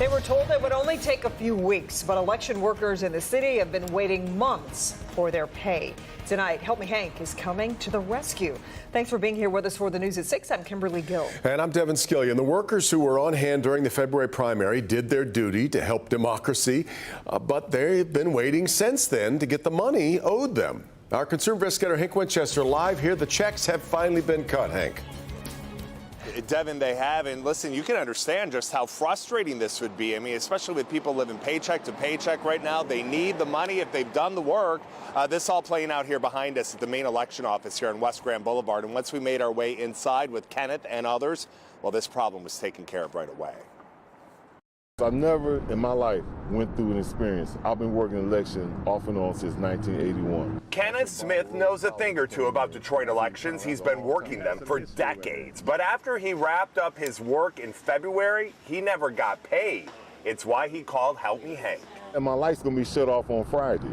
They were told it would only take a few weeks, but election workers in the city have been waiting months for their pay. Tonight, Help Me Hank is coming to the rescue. Thanks for being here with us for the News at 6. I'm Kimberly Gill. And I'm Devin Skillion. The workers who were on hand during the February primary did their duty to help democracy, but they've been waiting since then to get the money owed them. Our consumer investigator Hank Winchester live here. The checks have finally been cut, Hank. Devin, they have, and listen, you can understand just how frustrating this would be. I mean, especially with people living paycheck to paycheck right now. They need the money if they've done the work. This all playing out here behind us at the main election office here on West Grand Boulevard. And once we made our way inside with Kenneth and others, well, this problem was taken care of right away. I've never in my life went through an experience. I've been working election off and on since 1981. Kenneth Smith knows a thing or two about Detroit elections. He's been working them for decades. But after he wrapped up his work in February, he never got paid. It's why he called Help Me Hank. And my light's gonna be shut off on Friday,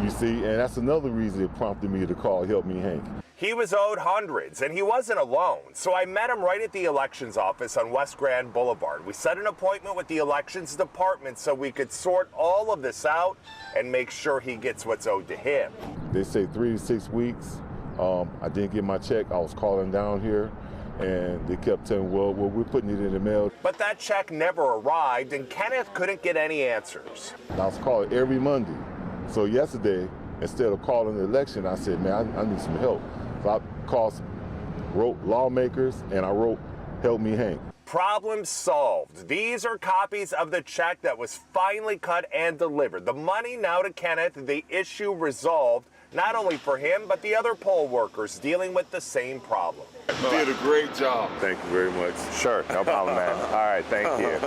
you see, and that's another reason it prompted me to call Help Me Hank. He was owed hundreds, and he wasn't alone. So I met him right at the elections office on West Grand Boulevard. We set an appointment with the elections department so we could sort all of this out and make sure he gets what's owed to him. They say 3 to 6 weeks. I didn't get my check. I was calling down here, and they kept telling me, well, we're putting it in the mail. But that check never arrived, and Kenneth couldn't get any answers. I was calling every Monday. So yesterday, instead of calling the election, I said, man, I need some help. So I wrote lawmakers, and I wrote Help Me Hank. Problem solved. These are copies of the check that was finally cut and delivered. The money now to Kenneth, the issue resolved, not only for him, but the other poll workers dealing with the same problem. You did a great job. Thank you very much. Sure, no problem, man. All right, thank you.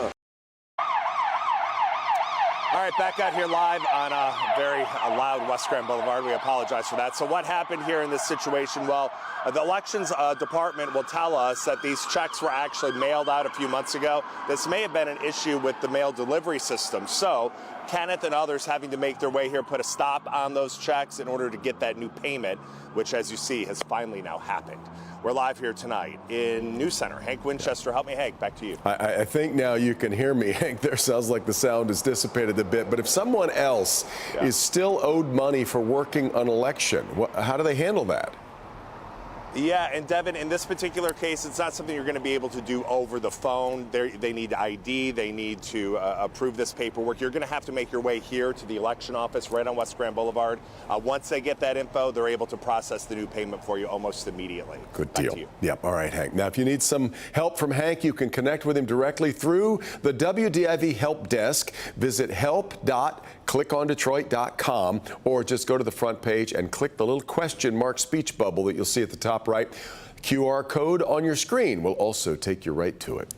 All right, back out here live on a very loud West Grand Boulevard. We apologize for that. So what happened here in this situation? Well, the elections department will tell us that these checks were actually mailed out a few months ago. This may have been an issue with the mail delivery system. So Kenneth and others having to make their way here, put a stop on those checks in order to get that new payment, which, as you see, has finally now happened. We're live here tonight in News Center. Hank Winchester, Help Me Hank, back to you. I think now you can hear me, Hank. There sounds like the sound has dissipated a bit. But if someone else is still owed money for working an election, how do they handle that? Yeah, and Devin, in this particular case, it's not something you're going to be able to do over the phone. They need ID. They need to approve this paperwork. You're going to have to make your way here to the election office right on West Grand Boulevard. Once they get that info, they're able to process the new payment for you almost immediately. Good Back deal. to you. Yep. All right, Hank. Now, if you need some help from Hank, you can connect with him directly through the WDIV Help Desk. Visit help.clickondetroit.com or just go to the front page and click the little question mark speech bubble that you'll see at the top right. QR code on your screen will also take you right to it.